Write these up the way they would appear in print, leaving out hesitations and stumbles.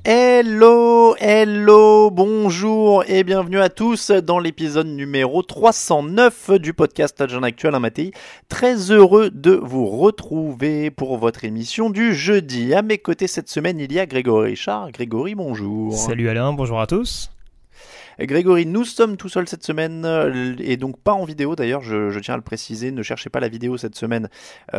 Hello, bonjour et bienvenue à tous dans l'épisode numéro 309 du podcast Agent Actuel Matei. Très heureux de vous retrouver pour votre émission du jeudi. À mes côtés cette semaine, il y a Grégory Richard. Grégory, bonjour. Salut Alain, bonjour à tous. Grégory, nous sommes tout seuls cette semaine et donc pas en vidéo d'ailleurs, je tiens à le préciser, ne cherchez pas la vidéo cette semaine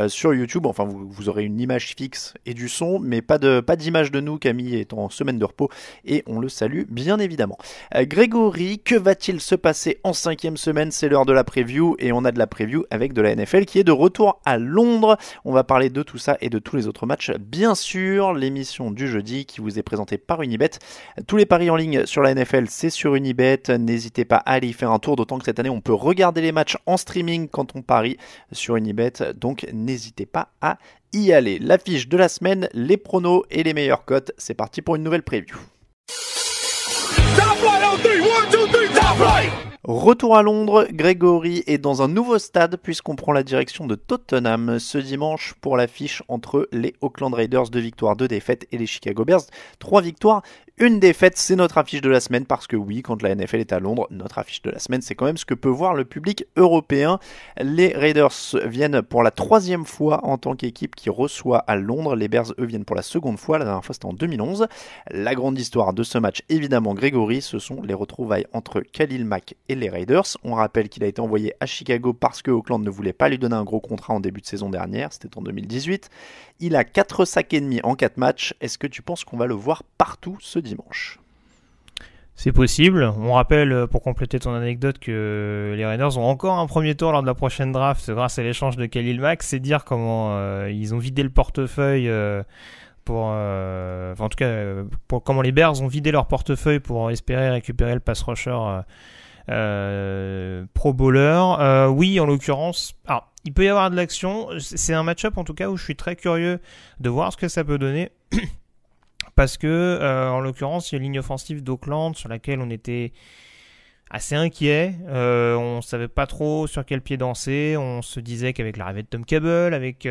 sur YouTube, enfin vous aurez une image fixe et du son, mais pas d'image de nous, Camille est en semaine de repos et on le salue bien évidemment. Grégory, que va-t-il se passer en 5e semaine? C'est l'heure de la preview et on a de la preview avec de la NFL qui est de retour à Londres. On va parler de tout ça et de tous les autres matchs, bien sûr, l'émission du jeudi qui vous est présentée par Unibet. Tous les paris en ligne sur la NFL, c'est sur Unibet. N'hésitez pas à aller y faire un tour, d'autant que cette année on peut regarder les matchs en streaming quand on parie sur Unibet, donc n'hésitez pas à y aller. L'affiche de la semaine, les pronos et les meilleures cotes, c'est parti pour une nouvelle preview. Retour à Londres, Grégory est dans un nouveau stade puisqu'on prend la direction de Tottenham ce dimanche pour l'affiche entre les Oakland Raiders, 2 victoires, 2 défaites et les Chicago Bears, 3 victoires, 1 défaite. C'est notre affiche de la semaine parce que oui, quand la NFL est à Londres, notre affiche de la semaine c'est quand même ce que peut voir le public européen. Les Raiders viennent pour la 3e fois en tant qu'équipe qui reçoit à Londres, les Bears eux viennent pour la 2e fois, la dernière fois c'était en 2011. La grande histoire de ce match évidemment Grégory, ce sont les retrouvailles entre Khalil Mack et les Raiders. On rappelle qu'il a été envoyé à Chicago parce que Oakland ne voulait pas lui donner un gros contrat en début de saison dernière, c'était en 2018. Il a 4 sacs et demi en 4 matchs. Est-ce que tu penses qu'on va le voir partout ce dimanche? C'est possible. On rappelle, pour compléter ton anecdote, que les Raiders ont encore un premier tour lors de la prochaine draft grâce à l'échange de Khalil Mack. C'est dire comment ils ont vidé le portefeuille en tout cas, comment les Bears ont vidé leur portefeuille pour espérer récupérer le pass rusher pro bowler. Oui, en l'occurrence, alors, il peut y avoir de l'action. C'est un match-up en tout cas où je suis très curieux de voir ce que ça peut donner. Parce que, en l'occurrence, il y a une ligne offensive d'Oakland sur laquelle on était assez inquiet. On savait pas trop sur quel pied danser. On se disait qu'avec l'arrivée de Tom Cable, avec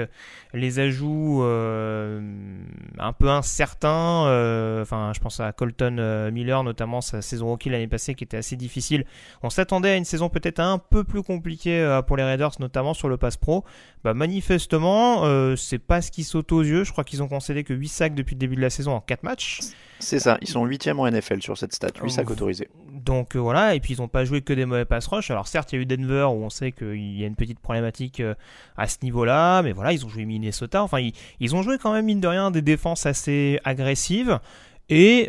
les ajouts un peu incertains, je pense à Colton Miller, notamment sa saison rookie l'année passée qui était assez difficile. On s'attendait à une saison peut-être un peu plus compliquée pour les Raiders, notamment sur le pass pro. Manifestement, c'est pas ce qui saute aux yeux. Je crois qu'ils ont concédé que 8 sacs depuis le début de la saison en 4 matchs. C'est ça, ils sont 8e en NFL sur cette stat, 8 sacs autorisés. Donc voilà, et puis ils n'ont pas joué que des mauvais pass rush. Alors certes, il y a eu Denver où on sait qu'il y a une petite problématique à ce niveau-là, mais voilà, ils ont joué Minnesota. Enfin, ils ont joué quand même, mine de rien, des défenses assez agressives. Et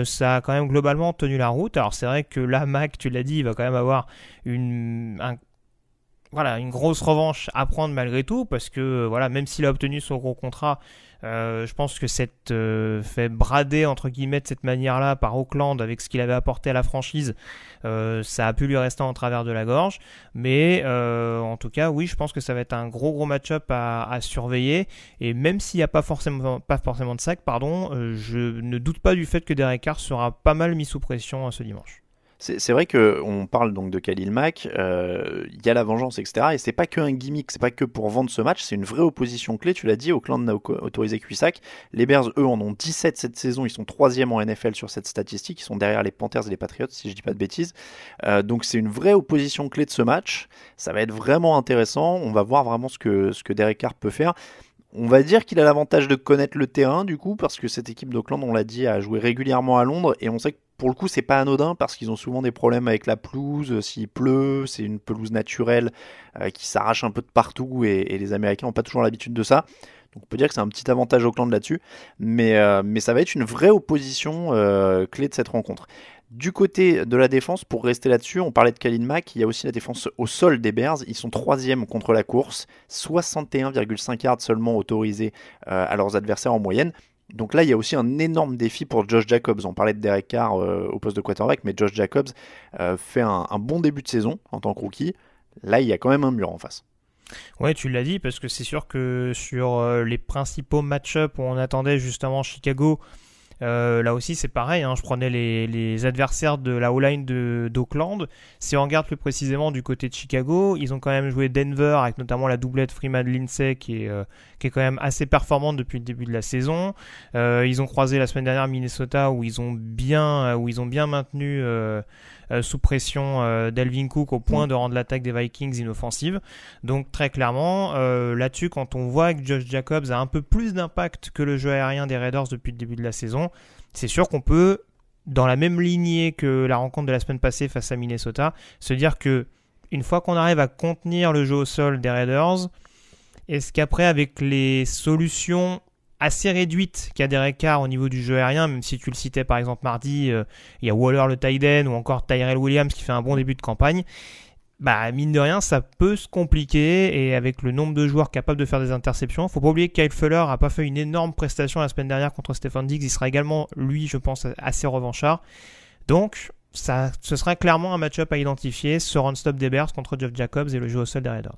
ça a quand même globalement tenu la route. Alors c'est vrai que là, Mac, tu l'as dit, il va quand même avoir une grosse revanche à prendre malgré tout, parce que voilà, même s'il a obtenu son gros contrat, je pense que cette fait brader entre guillemets de cette manière-là par Oakland avec ce qu'il avait apporté à la franchise, ça a pu lui rester en travers de la gorge. Mais en tout cas, oui, je pense que ça va être un gros match-up à surveiller. Et même s'il n'y a pas forcément de sac, je ne doute pas du fait que Derek Carr sera pas mal mis sous pression ce dimanche. C'est vrai qu'on parle donc de Khalil Mack, il y a la vengeance, etc. Et c'est pas que un gimmick, c'est pas que pour vendre ce match, c'est une vraie opposition clé. Tu l'as dit, Oakland n'a autorisé que 8 sacs. Les Bears, eux, en ont 17 cette saison. Ils sont 3e en NFL sur cette statistique. Ils sont derrière les Panthers et les Patriots, si je dis pas de bêtises. Donc c'est une vraie opposition clé de ce match. Ça va être vraiment intéressant. On va voir vraiment ce que Derek Carr peut faire. On va dire qu'il a l'avantage de connaître le terrain, du coup, parce que cette équipe d'Oakland, on l'a dit, a joué régulièrement à Londres, et on sait que pour le coup, c'est pas anodin, parce qu'ils ont souvent des problèmes avec la pelouse. S'il pleut, c'est une pelouse naturelle qui s'arrache un peu de partout, et les Américains n'ont pas toujours l'habitude de ça. Donc on peut dire que c'est un petit avantage Oakland là-dessus, mais ça va être une vraie opposition clé de cette rencontre. Du côté de la défense, pour rester là-dessus, on parlait de Khalil Mack, il y a aussi la défense au sol des Bears. Ils sont 3e contre la course, 61,5 yards seulement autorisés à leurs adversaires en moyenne. Donc là, il y a aussi un énorme défi pour Josh Jacobs. On parlait de Derek Carr au poste de quarterback, mais Josh Jacobs fait un bon début de saison en tant que rookie. Là, il y a quand même un mur en face. Ouais, tu l'as dit, parce que c'est sûr que sur les principaux match-ups où on attendait justement Chicago Là aussi, c'est pareil. Je prenais les adversaires de la O-line d'Oakland. Si on regarde plus précisément du côté de Chicago, ils ont quand même joué Denver avec notamment la doublette Freeman-Lindsay qui est quand même assez performante depuis le début de la saison. Ils ont croisé la semaine dernière Minnesota où ils ont bien maintenu sous pression Dalvin Cook au point de rendre l'attaque des Vikings inoffensive. Donc très clairement, là-dessus, quand on voit que Josh Jacobs a un peu plus d'impact que le jeu aérien des Raiders depuis le début de la saison, c'est sûr qu'on peut, dans la même lignée que la rencontre de la semaine passée face à Minnesota, se dire que une fois qu'on arrive à contenir le jeu au sol des Raiders, est-ce qu'après, avec les solutions assez réduites qu'a Derek Carr au niveau du jeu aérien, même si tu le citais par exemple mardi, il y a Waller le tight end ou encore Tyrell Williams qui fait un bon début de campagne, mine de rien, ça peut se compliquer, et avec le nombre de joueurs capables de faire des interceptions, faut pas oublier que Kyle Fuller a pas fait une énorme prestation la semaine dernière contre Stefon Diggs, il sera également, lui, je pense, assez revanchard. Donc, ce sera clairement un match-up à identifier, ce run-stop des Bears contre Jeff Jacobs et le jeu au sol des Raiders.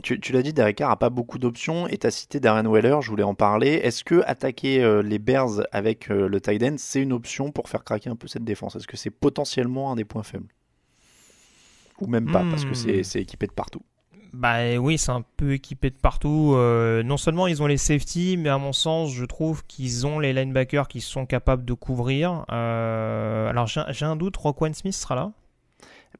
Tu l'as dit, Derek Carr n'a pas beaucoup d'options et tu as cité Darren Waller, je voulais en parler. Est-ce que attaquer les Bears avec le tight end, c'est une option pour faire craquer un peu cette défense? Est-ce que c'est potentiellement un des points faibles? Ou même pas, parce que c'est équipé de partout. Oui, c'est un peu équipé de partout. Non seulement ils ont les safety, mais à mon sens, je trouve qu'ils ont les linebackers qui sont capables de couvrir. Alors j'ai un doute, Roquan Smith sera là?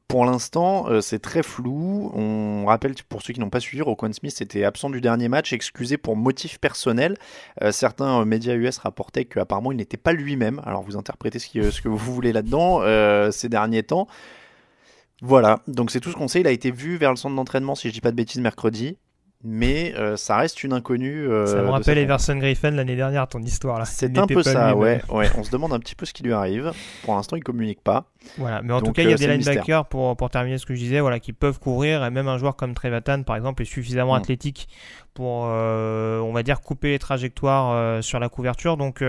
Pour l'instant, c'est très flou. On rappelle, pour ceux qui n'ont pas suivi, Roquan Smith était absent du dernier match, excusé pour motif personnel. Certains médias US rapportaient qu'apparemment il n'était pas lui-même. Alors vous interprétez ce que vous voulez là-dedans ces derniers temps. Voilà, donc c'est tout ce qu'on sait. Il a été vu vers le centre d'entraînement, si je dis pas de bêtises, mercredi. Mais ça reste une inconnue. Ça me rappelle Everson Griffin l'année dernière, ton histoire là. C'est un peu ça, ouais. On se demande un petit peu ce qui lui arrive. Pour l'instant, il communique pas. Voilà, mais en tout cas, il y a des linebackers pour terminer ce que je disais, voilà, qui peuvent couvrir, et même un joueur comme Trevathan, par exemple, est suffisamment athlétique pour, on va dire, couper les trajectoires sur la couverture. Donc,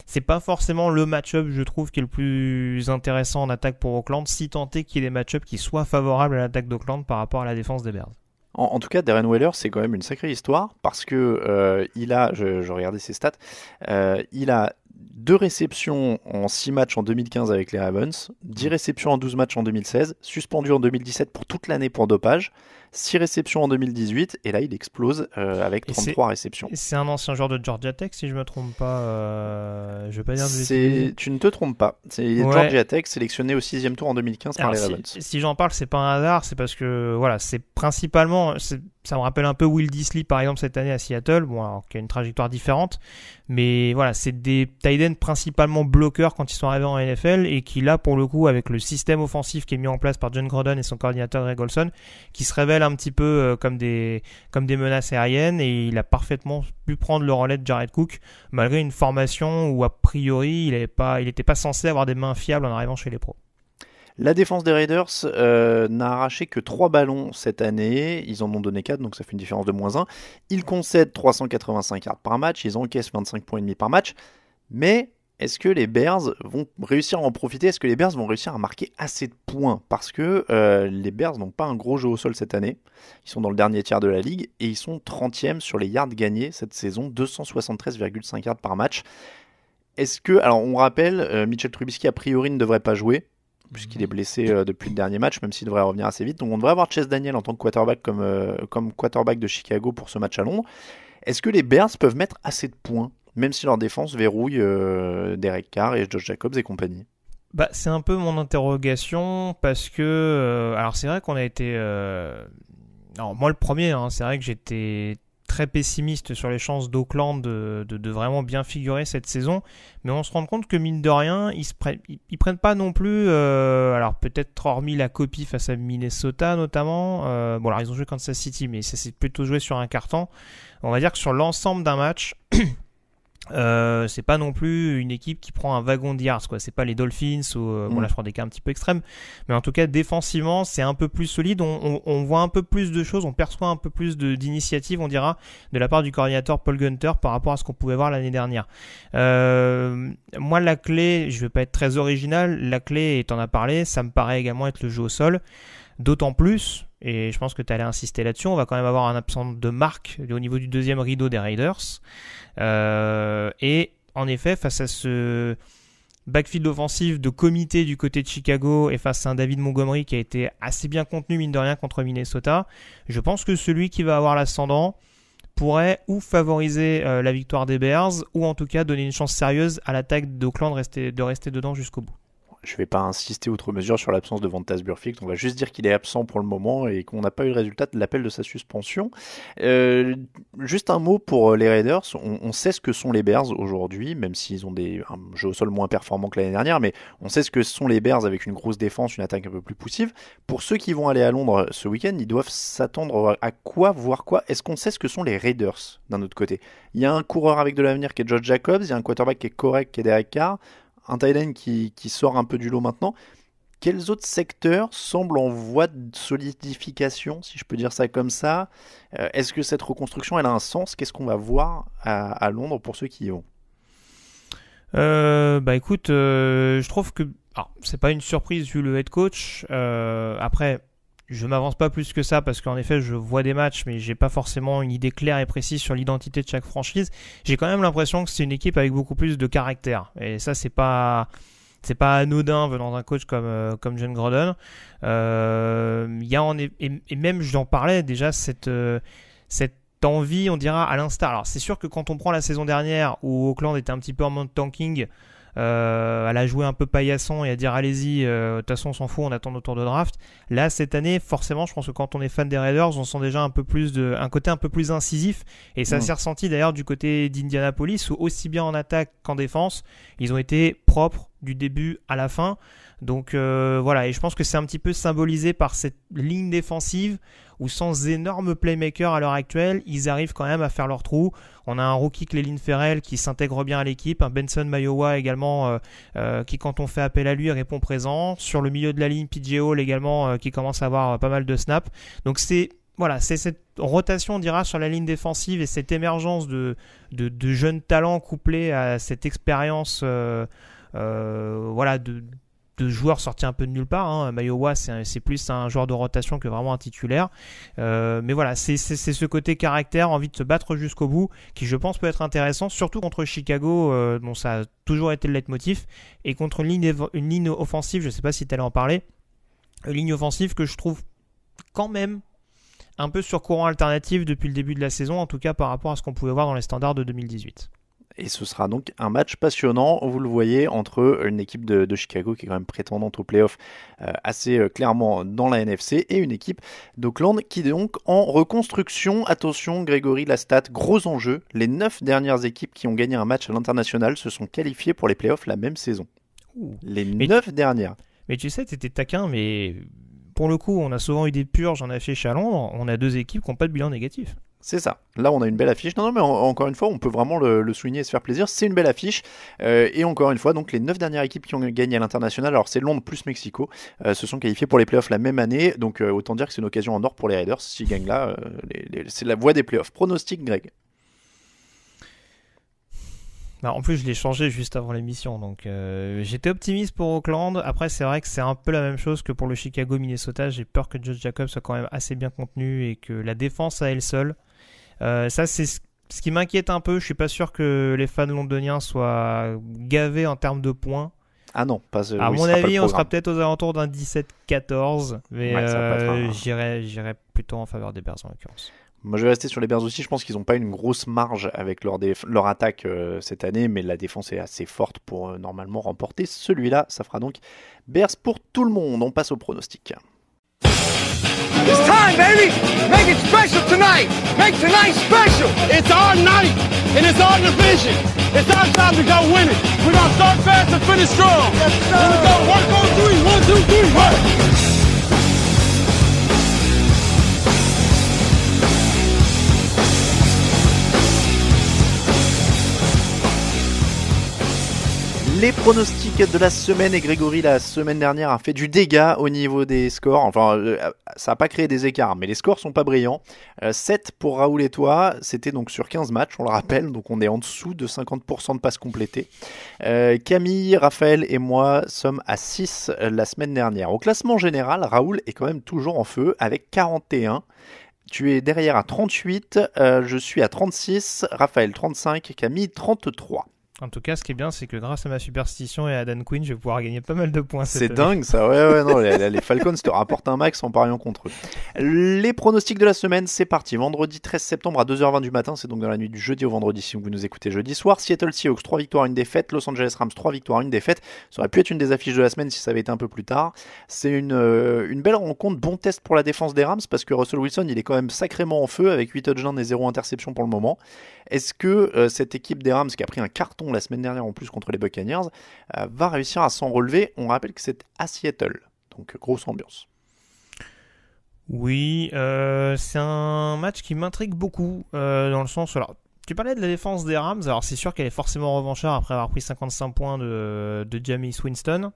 c'est pas forcément le match-up, je trouve, qui est le plus intéressant en attaque pour Oakland, si tant est qu'il y ait des match-ups qui soient favorables à l'attaque d'Oakland par rapport à la défense des Bears. En tout cas, Darren Waller, c'est quand même une sacrée histoire parce que il a, je regardais ses stats, il a 2 réceptions en 6 matchs en 2015 avec les Ravens, 10 réceptions en 12 matchs en 2016, suspendu en 2017 pour toute l'année pour dopage, 6 réceptions en 2018, et là il explose avec 33 réceptions. C'est un ancien joueur de Georgia Tech, si je ne me trompe pas. Je vais pas dire de bêtises. Tu ne te trompes pas. C'est Georgia Tech, sélectionné au 6e tour en 2015 par les Ravens. Si j'en parle, c'est pas un hasard, c'est parce que voilà, c'est principalement, ça me rappelle un peu Will Dissly par exemple cette année à Seattle, bon, alors, qui a une trajectoire différente, mais voilà, c'est des tight ends principalement bloqueurs quand ils sont arrivés en NFL, et qui là pour le coup, avec le système offensif qui est mis en place par John Gruden et son coordinateur Greg Olson, qui se révèle un petit peu comme des menaces aériennes, et il a parfaitement pu prendre le relais de Jared Cook malgré une formation où a priori il n'était pas censé avoir des mains fiables en arrivant chez les pros. La défense des Raiders n'a arraché que 3 ballons cette année. Ils en ont donné 4, donc ça fait une différence de -1. Ils concèdent 385 yards par match. Ils encaissent 25,5 points par match. Mais est-ce que les Bears vont réussir à en profiter? Est-ce que les Bears vont réussir à marquer assez de points? Parce que les Bears n'ont pas un gros jeu au sol cette année. Ils sont dans le dernier tiers de la ligue et ils sont 30e sur les yards gagnés cette saison, 273,5 yards par match. Est-ce que, alors on rappelle, Mitchell Trubisky a priori ne devrait pas jouer, puisqu'il est blessé depuis le dernier match, même s'il devrait revenir assez vite. Donc on devrait avoir Chase Daniel en tant que quarterback comme quarterback de Chicago pour ce match à Londres. Est-ce que les Bears peuvent mettre assez de points, même si leur défense verrouille Derek Carr et Josh Jacobs et compagnie? C'est un peu mon interrogation, parce que alors c'est vrai qu'on a été alors moi le premier, c'est vrai que j'étais très pessimiste sur les chances d'Oakland de vraiment bien figurer cette saison, mais on se rend compte que mine de rien, ils prennent pas non plus, alors peut-être hormis la copie face à Minnesota notamment, bon alors ils ont joué Kansas City, mais ça s'est plutôt joué sur un quart-temps. On va dire que sur l'ensemble d'un match, c'est pas non plus une équipe qui prend un wagon de yards, quoi. C'est pas les Dolphins ou bon là je prends des cas un petit peu extrêmes, mais en tout cas défensivement c'est un peu plus solide. On voit un peu plus de choses, on perçoit un peu plus d'initiative, on dira, de la part du coordinateur Paul Gunter par rapport à ce qu'on pouvait voir l'année dernière. Moi la clé, je vais pas être très original, la clé, et t'en as parlé, ça me paraît également être le jeu au sol. D'autant plus, et je pense que tu allais insister là-dessus, on va quand même avoir un absent de marque au niveau du deuxième rideau des Raiders. Et en effet, face à ce backfield offensif de comité du côté de Chicago et face à un David Montgomery qui a été assez bien contenu, mine de rien, contre Minnesota, je pense que celui qui va avoir l'ascendant pourrait ou favoriser la victoire des Bears, ou en tout cas donner une chance sérieuse à l'attaque d'Oakland de rester dedans jusqu'au bout. Je ne vais pas insister outre mesure sur l'absence de Vontaze Burfict. On va juste dire qu'il est absent pour le moment et qu'on n'a pas eu le résultat de l'appel de sa suspension. Juste un mot pour les Raiders. On sait ce que sont les Bears aujourd'hui, même s'ils ont un jeu au sol moins performant que l'année dernière, mais on sait ce que sont les Bears avec une grosse défense, une attaque un peu plus poussive. Pour ceux qui vont aller à Londres ce week-end, ils doivent s'attendre à quoi, voir quoi? Est-ce qu'on sait ce que sont les Raiders d'un autre côté? Il y a un coureur avec de l'avenir qui est Josh Jacobs, il y a un quarterback qui est correct qui est Derek Carr, un tight end qui sort un peu du lot maintenant. Quels autres secteurs semblent en voie de solidification, si je peux dire ça comme ça? Est-ce que cette reconstruction, elle a un sens? Qu'est-ce qu'on va voir à Londres pour ceux qui y vont? Écoute, je trouve que c'est pas une surprise vu le head coach. Après, je m'avance pas plus que ça parce qu'en effet, je vois des matchs, mais j'ai pas forcément une idée claire et précise sur l'identité de chaque franchise. J'ai quand même l'impression que c'est une équipe avec beaucoup plus de caractère. Et ça, c'est pas anodin venant d'un coach comme John Gruden. Il y a et même j'en parlais déjà cette envie, on dira à l'instar. Alors c'est sûr que quand on prend la saison dernière où Oakland était un petit peu en mode tanking, elle a joué un peu paillasson et à dire allez-y, de toute façon on s'en fout, on attend notre tour de draft. Là cette année, forcément, je pense que quand on est fan des Raiders, on sent déjà un côté un peu plus incisif, et ça s'est ressenti d'ailleurs du côté d'Indianapolis où aussi bien en attaque qu'en défense, ils ont été propres du début à la fin. Donc voilà, et je pense que c'est un petit peu symbolisé par cette ligne défensive où sans énorme playmaker à l'heure actuelle, ils arrivent quand même à faire leur trou. On a un rookie Clelin Ferrell qui s'intègre bien à l'équipe, un Benson Mayowa également qui, quand on fait appel à lui, répond présent. Sur le milieu de la ligne, PJ Hall également qui commence à avoir pas mal de snaps. Donc c'est cette rotation, on dira, sur la ligne défensive et cette émergence de jeunes talents couplés à cette expérience de joueurs sortis un peu de nulle part. Mayowa, c'est plus un joueur de rotation que vraiment un titulaire. Mais voilà, c'est ce côté caractère, envie de se battre jusqu'au bout, qui je pense peut être intéressant, surtout contre Chicago, dont ça a toujours été le leitmotiv, et contre une ligne offensive, je ne sais pas si tu allais en parler, une ligne offensive que je trouve quand même un peu sur courant alternatif depuis le début de la saison, en tout cas par rapport à ce qu'on pouvait voir dans les standards de 2018. Et ce sera donc un match passionnant, vous le voyez, entre une équipe de Chicago qui est quand même prétendante aux playoffs assez clairement dans la NFC et une équipe d'Oakland qui est donc en reconstruction. Attention, Grégory, la stat, gros enjeu. Les 9 dernières équipes qui ont gagné un match à l'international se sont qualifiées pour les playoffs la même saison. Les 9 dernières. Mais tu sais, t'étais taquin, mais pour le coup, on a souvent eu des purges en affiche à Londres. On a 2 équipes qui n'ont pas de bilan négatif. C'est ça. Là, on a une belle affiche. Non, mais encore une fois, on peut vraiment le souligner et se faire plaisir. C'est une belle affiche. Et encore une fois, donc les 9 dernières équipes qui ont gagné à l'international, alors c'est Londres plus Mexico, se sont qualifiées pour les playoffs la même année. Donc autant dire que c'est une occasion en or pour les Raiders. S'ils gagnent là, c'est la voie des playoffs. Pronostic, Greg? En plus, je l'ai changé juste avant l'émission, donc j'étais optimiste pour Oakland. Après, c'est vrai que c'est un peu la même chose que pour le Chicago-Minnesota. J'ai peur que Josh Jacobs soit quand même assez bien contenu et que la défense à elle seule. Ça, c'est ce qui m'inquiète un peu. Je suis pas sûr que les fans londoniens soient gavés en termes de points. Ah non, à mon avis, on sera peut-être aux alentours d'un 17-14, mais j'irai plutôt en faveur des Bears en l'occurrence. Moi, je vais rester sur les Bears aussi. Je pense qu'ils n'ont pas une grosse marge avec leur attaque cette année, mais la défense est assez forte pour normalement remporter celui-là. Ça fera donc Bears pour tout le monde. On passe au pronostic. It's time, baby! Make it special tonight! Make tonight special! It's our night, and it's our division. It's our time to go win it. We're gonna start fast and finish strong. Yes, sir. Here we go. Work on 3. 1, 2, 3. Work! Les pronostics de la semaine, et Grégory la semaine dernière a fait du dégât au niveau des scores. Enfin, ça n'a pas créé des écarts, mais les scores sont pas brillants. 7 pour Raoul et toi, c'était donc sur 15 matchs, on le rappelle, donc on est en dessous de 50% de passes complétées. Camille, Raphaël et moi sommes à 6 la semaine dernière. Au classement général, Raoul est quand même toujours en feu avec 41. Tu es derrière à 38, je suis à 36, Raphaël 35, Camille 33. En tout cas, ce qui est bien, c'est que grâce à ma superstition et à Dan Quinn, je vais pouvoir gagner pas mal de points. C'est dingue ça, ouais, non, les Falcons te rapportent un max en pariant contre eux. Les pronostics de la semaine, c'est parti. Vendredi 13 septembre à 2h20 du matin, c'est donc dans la nuit du jeudi au vendredi si vous nous écoutez jeudi soir. Seattle Seahawks, 3 victoires, 1 défaite. Los Angeles Rams, 3 victoires, 1 défaite. Ça aurait pu être une des affiches de la semaine si ça avait été un peu plus tard. C'est une belle rencontre, bon test pour la défense des Rams parce que Russell Wilson, il est quand même sacrément en feu avec 8 touchdowns et 0 interception pour le moment. Est-ce que cette équipe des Rams qui a pris un carton la semaine dernière en plus contre les Buccaneers va réussir à s'en relever? On rappelle que c'est à Seattle, donc grosse ambiance. Oui, c'est un match qui m'intrigue beaucoup dans le sens... Alors, tu parlais de la défense des Rams, alors c'est sûr qu'elle est forcément revancharde après avoir pris 55 points de Jameis Winston.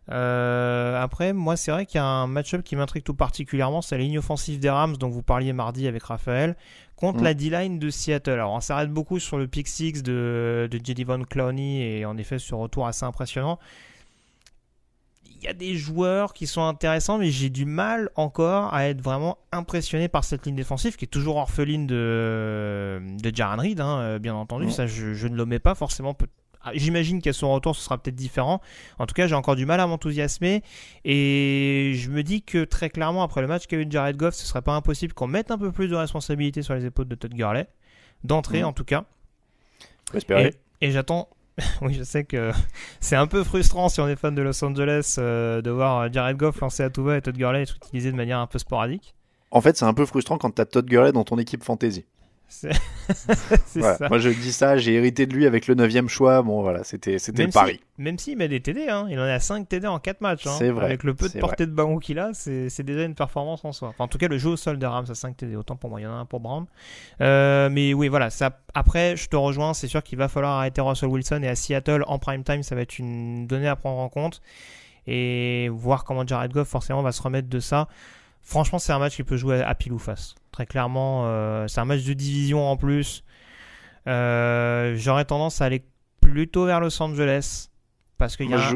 Après, moi, c'est vrai qu'il y a un match-up qui m'intrigue tout particulièrement, c'est la ligne offensive des Rams, dont vous parliez mardi avec Raphaël, contre la D-line de Seattle. Alors, on s'arrête beaucoup sur le pick six de Jadeveon Clowney et en effet, ce retour assez impressionnant. Il y a des joueurs qui sont intéressants, mais j'ai du mal encore à être vraiment impressionné par cette ligne défensive qui est toujours orpheline de Jarran Reed, bien entendu. Ça, je ne l'omets pas forcément. J'imagine qu'à son retour, ce sera peut-être différent. En tout cas, j'ai encore du mal à m'enthousiasmer. Et je me dis que très clairement, après le match qu'a eu Jared Goff, ce serait pas impossible qu'on mette un peu plus de responsabilité sur les épaules de Todd Gurley. D'entrée, en tout cas. Faut espérer. Et j'attends... Oui, je sais que c'est un peu frustrant si on est fan de Los Angeles de voir Jared Goff lancer à tout va et Todd Gurley être utilisé de manière un peu sporadique. En fait, c'est un peu frustrant quand tu as Todd Gurley dans ton équipe fantasy. C'est voilà. ça. Moi je dis ça, j'ai hérité de lui avec le 9e choix. Bon voilà, c'était le pari. Même s'il met des TD, il en a 5 TD en 4 matchs. C'est vrai. Avec le peu de portée de ballon qu'il a, c'est déjà une performance en soi. Enfin, en tout cas, le jeu au sol des Rams à 5 TD, autant pour moi, il y en a un pour Brown. Mais oui, voilà. Ça, après, je te rejoins, c'est sûr qu'il va falloir arrêter Russell Wilson et à Seattle en prime time, ça va être une donnée à prendre en compte. Et voir comment Jared Goff forcément va se remettre de ça. Franchement, c'est un match qui peut jouer à pile ou face. Très clairement, c'est un match de division en plus. J'aurais tendance à aller plutôt vers Los Angeles. Parce qu'il y a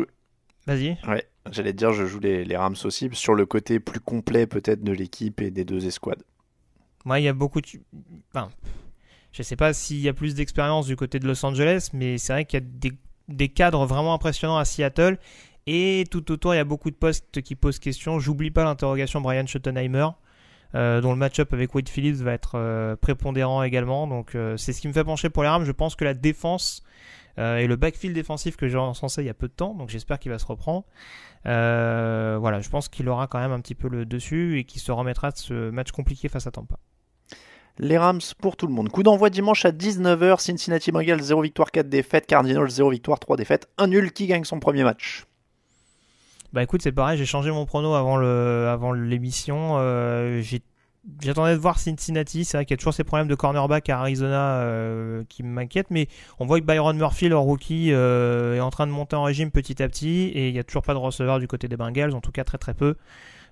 Vas-y. Ouais, j'allais te dire, je joue les Rams aussi, sur le côté plus complet peut-être de l'équipe et des deux escouades. Moi, il y a beaucoup de... Enfin, je sais pas s'il y a plus d'expérience du côté de Los Angeles, mais c'est vrai qu'il y a des cadres vraiment impressionnants à Seattle. Et tout autour, il y a beaucoup de postes qui posent question. J'oublie pas l'interrogation Brian Schottenheimer, dont le match-up avec Wade Phillips va être prépondérant également. Donc c'est ce qui me fait pencher pour les Rams. Je pense que la défense et le backfield défensif que j'ai encensé il y a peu de temps, donc j'espère qu'il va se reprendre. Voilà, je pense qu'il aura quand même un petit peu le dessus et qu'il se remettra de ce match compliqué face à Tampa. Les Rams pour tout le monde. Coup d'envoi dimanche à 19h. Cincinnati Bengals 0 victoire 4 défaites. Cardinals 0 victoire 3 défaites. Un nul. Qui gagne son premier match? Bah écoute, c'est pareil, j'ai changé mon prono avant l'émission. J'attendais de voir Cincinnati. C'est vrai qu'il y a toujours ces problèmes de cornerback à Arizona qui m'inquiètent, mais on voit que Byron Murphy, leur rookie, est en train de monter en régime petit à petit, et il n'y a toujours pas de receveur du côté des Bengals, en tout cas très très peu.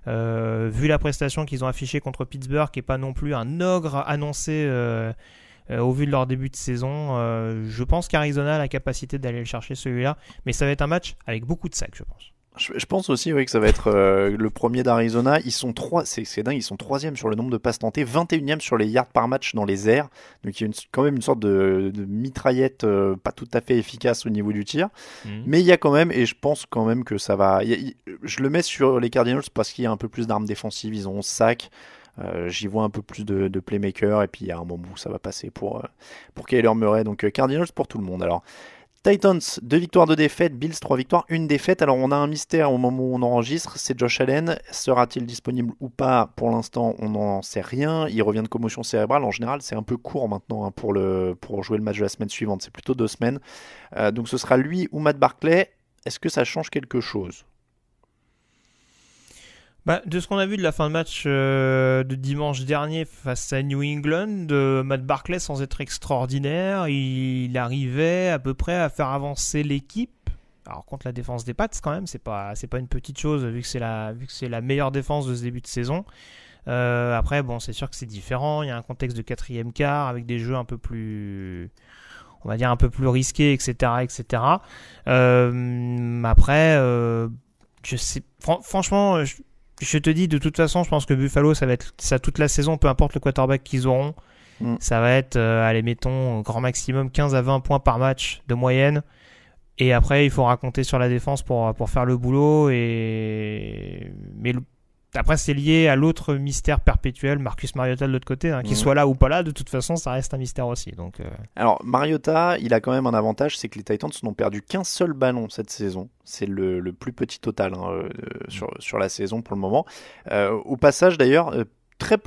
Vu la prestation qu'ils ont affichée contre Pittsburgh, qui n'est pas non plus un ogre annoncé au vu de leur début de saison, je pense qu'Arizona a la capacité d'aller le chercher celui-là, mais ça va être un match avec beaucoup de sacs, je pense. Je pense aussi que ça va être le premier d'Arizona. Ils sont c'est dingue, ils sont 3e sur le nombre de passes tentées, 21e sur les yards par match dans les airs. Donc il y a quand même une sorte de mitraillette pas tout à fait efficace au niveau du tir. Mais il y a quand même, et je pense quand même que ça va... je le mets sur les Cardinals parce qu'il y a un peu plus d'armes défensives, ils ont 11 sacs. J'y vois un peu plus de playmaker, et puis il y a un moment où ça va passer pour Kyler Murray. Donc Cardinals pour tout le monde. Alors Titans, 2 victoires, 2 défaites. Bills, 3 victoires, 1 défaite. Alors on a un mystère au moment où on enregistre, c'est Josh Allen. Sera-t-il disponible ou pas? Pour l'instant, on n'en sait rien. Il revient de commotion cérébrale. En général, c'est un peu court maintenant pour jouer le match de la semaine suivante. C'est plutôt 2 semaines. Donc ce sera lui ou Matt Barkley. Est-ce que ça change quelque chose? De ce qu'on a vu de la fin de match de dimanche dernier face à New England, Matt Barkley, sans être extraordinaire, il arrivait à peu près à faire avancer l'équipe. Alors contre la défense des Pats quand même, c'est pas une petite chose vu que c'est la meilleure défense de ce début de saison. Après bon, c'est sûr que c'est différent. Il y a un contexte de 4e quart avec des jeux un peu plus, on va dire un peu plus risqués, etc., etc. Après, je sais, franchement. Je te dis, de toute façon, je pense que Buffalo, ça va être ça toute la saison, peu importe le quarterback qu'ils auront. Ça va être, allez, mettons, grand maximum 15 à 20 points par match de moyenne. Et après, il faut raconter sur la défense pour faire le boulot. Mais après, c'est lié à l'autre mystère perpétuel, Marcus Mariota de l'autre côté. Qu'il soit là ou pas là, de toute façon, ça reste un mystère aussi. Donc, Alors, Mariota, il a quand même un avantage, c'est que les Titans n'ont perdu qu'un seul ballon cette saison. C'est le plus petit total sur la saison pour le moment. Au passage, d'ailleurs... très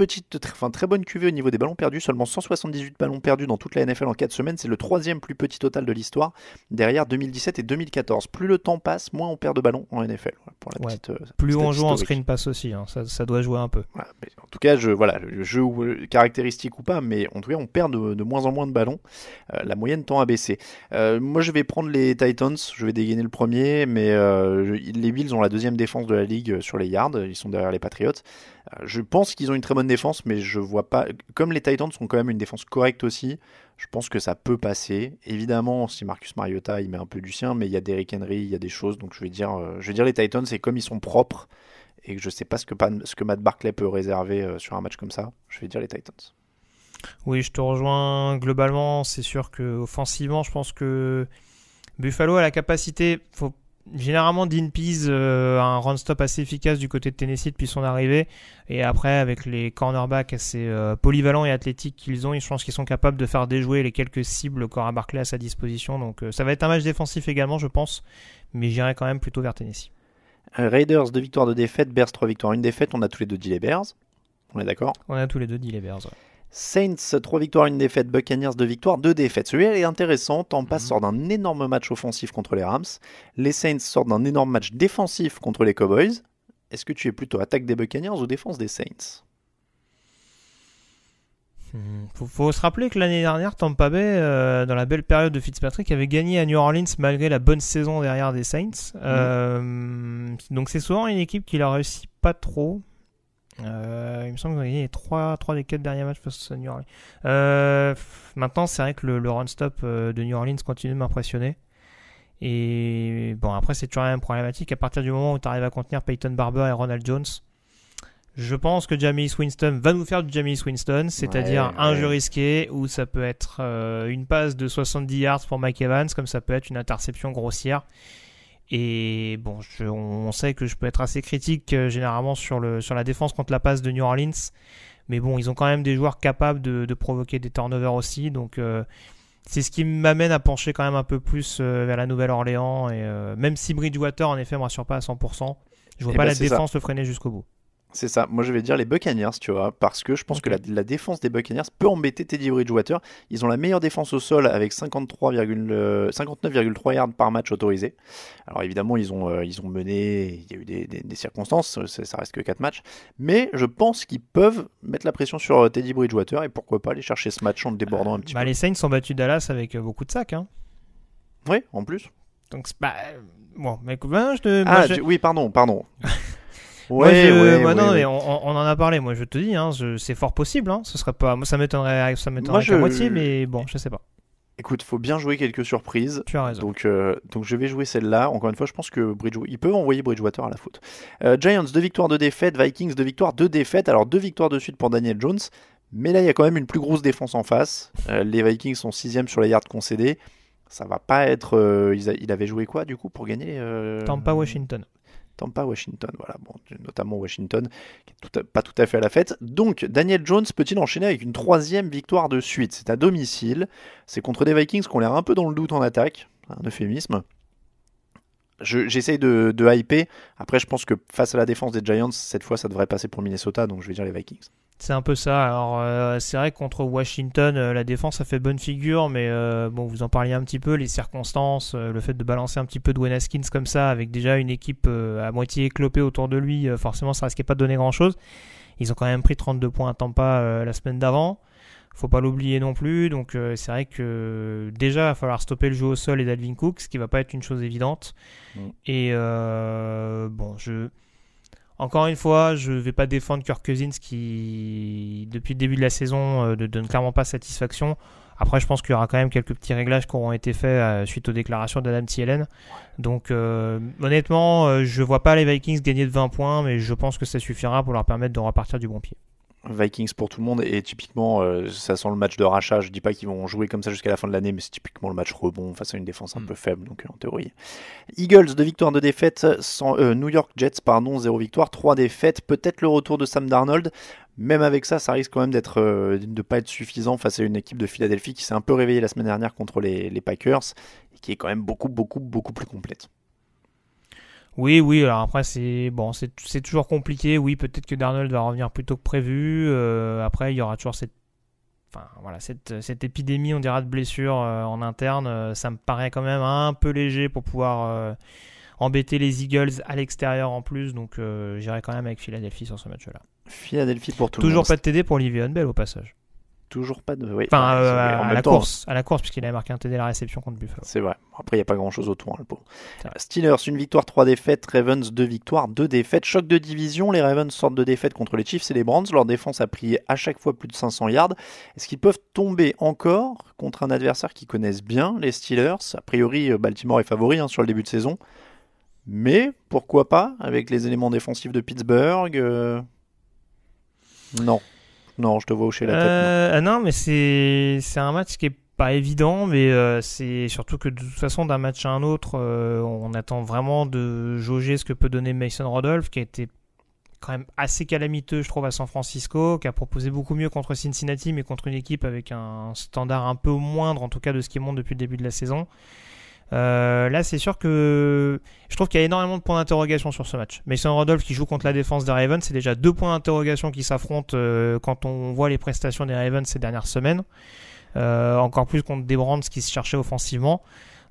bonne cuvée au niveau des ballons perdus, seulement 178 ballons perdus dans toute la NFL en 4 semaines, c'est le 3e plus petit total de l'histoire, derrière 2017 et 2014. Plus le temps passe, moins on perd de ballons en NFL. Voilà, pour la petite, plus on joue en screen pass aussi, ça doit jouer un peu. Voilà, en tout cas, le jeu caractéristique ou pas, mais en tout cas on perd de moins en moins de ballons, la moyenne tend à baisser. Moi je vais prendre les Titans, je vais dégainer le premier, mais les Bills ont la 2e défense de la ligue sur les yards, ils sont derrière les Patriots. Je pense qu'ils ont une très bonne défense, mais je vois pas. Comme les Titans sont quand même une défense correcte aussi, je pense que ça peut passer. Évidemment, si Marcus Mariota il met un peu du sien, mais il y a Derrick Henry, il y a des choses, donc je vais dire les Titans. Et comme ils sont propres et que je sais pas ce que Matt Barkley peut réserver sur un match comme ça, je vais dire les Titans. Oui, je te rejoins globalement. C'est sûr que offensivement, je pense que Buffalo a la capacité. Généralement, Dean Pease a un run-stop assez efficace du côté de Tennessee depuis son arrivée. Et après, avec les cornerbacks assez polyvalents et athlétiques qu'ils ont, je pense qu'ils sont capables de faire déjouer les quelques cibles qu'aura Barkley à sa disposition. Donc ça va être un match défensif également, je pense. Mais j'irai quand même plutôt vers Tennessee. Raiders 2 victoires, 2 défaites. Bears 3 victoires, 1 défaite. On a tous les deux dit les Bears. On est d'accord ? On a tous les deux dit les Bears, ouais. Saints, 3 victoires, 1 défaite. Buccaneers, 2 victoires, 2 défaites. Celui-là est intéressant. Tampa sort d'un énorme match offensif contre les Rams. Les Saints sortent d'un énorme match défensif contre les Cowboys. Est-ce que tu es plutôt attaque des Buccaneers ou défense des Saints ? Faut se rappeler que l'année dernière, Tampa Bay, dans la belle période de Fitzpatrick, avait gagné à New Orleans malgré la bonne saison derrière des Saints. Donc c'est souvent une équipe qui la réussit pas trop. Il me semble qu'ils ont gagné 3 des 4 derniers matchs face à New Orleans. Maintenant, c'est vrai que le run-stop de New Orleans continue de m'impressionner. Et bon, après, c'est toujours la même problématique. À partir du moment où tu arrives à contenir Peyton Barber et Ronald Jones, je pense que Jameis Winston va nous faire du Jameis Winston, c'est-à-dire un jeu risqué où ça peut être une passe de 70 yards pour Mike Evans, comme ça peut être une interception grossière. Et bon, on sait que je peux être assez critique généralement sur la défense contre la passe de New Orleans. Mais bon, ils ont quand même des joueurs capables de provoquer des turnovers aussi. Donc c'est ce qui m'amène à pencher quand même un peu plus vers la Nouvelle-Orléans. Et même si Bridgewater, en effet, ne me rassure pas à 100%, je vois pas la défense le freiner jusqu'au bout. C'est ça, moi je vais dire les Buccaneers, tu vois, parce que je pense que la défense des Buccaneers peut embêter Teddy Bridgewater. Ils ont la meilleure défense au sol avec 59,3 yards par match autorisé. Alors évidemment, ils ont mené, il y a eu des circonstances, ça reste que 4 matchs, mais je pense qu'ils peuvent mettre la pression sur Teddy Bridgewater et pourquoi pas aller chercher ce match en le débordant un petit peu. Les Saints ont battu Dallas avec beaucoup de sacs. Oui, en plus. Donc, bon, mais oui, pardon. Mais on en a parlé. Moi, je te dis, c'est fort possible. Ce serait pas, moi, ça m'étonnerait qu'à moitié, mais bon, je sais pas. Écoute, faut bien jouer quelques surprises. Tu as raison. Donc je vais jouer celle-là. Encore une fois, je pense que ils peuvent envoyer Bridgewater à la faute. Giants 2 victoires, 2 défaites. Vikings 2 victoires, 2 défaites. Alors 2 victoires de suite pour Daniel Jones. Mais là, il y a quand même une plus grosse défense en face. Les Vikings sont 6e sur les yards concédés. Ça va pas être. Il avait joué quoi du coup pour gagner Tampa Washington. Tampa, Washington, voilà, bon, notamment Washington, qui est pas tout à fait à la fête. Donc, Daniel Jones peut-il enchaîner avec une 3e victoire de suite ? C'est à domicile, c'est contre des Vikings qui ont l'air un peu dans le doute en attaque, un euphémisme. J'essaye de hyper, après je pense que face à la défense des Giants, cette fois ça devrait passer pour Minnesota, donc je vais dire les Vikings. C'est un peu ça. Alors c'est vrai que contre Washington, la défense a fait bonne figure, mais bon, vous en parliez un petit peu, les circonstances, le fait de balancer un petit peu Dwayne Haskins comme ça, avec déjà une équipe à moitié éclopée autour de lui, forcément ça risquait pas de donner grand-chose. Ils ont quand même pris 32 points à Tampa la semaine d'avant. Faut pas l'oublier non plus. Donc c'est vrai que déjà il va falloir stopper le jeu au sol et Dalvin Cook, ce qui va pas être une chose évidente. Et bon, encore une fois, je ne vais pas défendre Kirk Cousins qui, depuis le début de la saison, ne donne clairement pas satisfaction. Après, je pense qu'il y aura quand même quelques petits réglages qui auront été faits suite aux déclarations d'Adam Thielen. Donc, honnêtement, je ne vois pas les Vikings gagner de 20 points, mais je pense que ça suffira pour leur permettre de repartir du bon pied. Vikings pour tout le monde, et typiquement ça sent le match de rachat. Je dis pas qu'ils vont jouer comme ça jusqu'à la fin de l'année, mais c'est typiquement le match rebond face à une défense un peu faible, donc en théorie. Eagles, 2 victoires, 2 défaites. New York Jets, 0 victoire, 3 défaites. Peut-être le retour de Sam Darnold. Même avec ça, ça risque quand même de pas être suffisant face à une équipe de Philadelphie qui s'est un peu réveillée la semaine dernière contre les Packers, et qui est quand même beaucoup plus complète. Oui, alors après c'est toujours compliqué. Oui, peut-être que Darnold va revenir plus tôt que prévu. Après, il y aura toujours cette épidémie, on dira, de blessures en interne. Ça me paraît quand même un peu léger pour pouvoir embêter les Eagles à l'extérieur en plus. Donc j'irai quand même avec Philadelphie sur ce match-là. Philadelphie pour tout le monde. Toujours pas de TD pour Livion Bell au passage. Toujours pas de. Oui. Enfin, à la course, puisqu'il avait marqué un TD à la réception contre Buffalo. C'est vrai. Après, il n'y a pas grand-chose autour, le pauvre. Steelers, 1 victoire, 3 défaites. Ravens, 2 victoires, 2 défaites. Choc de division. Les Ravens sortent de défaites contre les Chiefs et les Browns. Leur défense a pris à chaque fois plus de 500 yards. Est-ce qu'ils peuvent tomber encore contre un adversaire qu'ils connaissent bien, les Steelers? A priori, Baltimore est favori sur le début de saison. Mais pourquoi pas, avec les éléments défensifs de Pittsburgh Non, je te vois hocher la tête. Non, mais c'est un match qui est pas évident, mais c'est surtout que de toute façon, d'un match à un autre, on attend vraiment de jauger ce que peut donner Mason Rudolph, qui a été quand même assez calamiteux, je trouve, à San Francisco, qui a proposé beaucoup mieux contre Cincinnati, mais contre une équipe avec un standard un peu moindre, en tout cas de ce qui monte depuis le début de la saison. Là, c'est sûr que je trouve qu'il y a énormément de points d'interrogation sur ce match. Mason Rudolph qui joue contre la défense des Ravens, c'est déjà 2 points d'interrogation qui s'affrontent quand on voit les prestations des Ravens ces dernières semaines. Encore plus contre des Browns qui se cherchaient offensivement.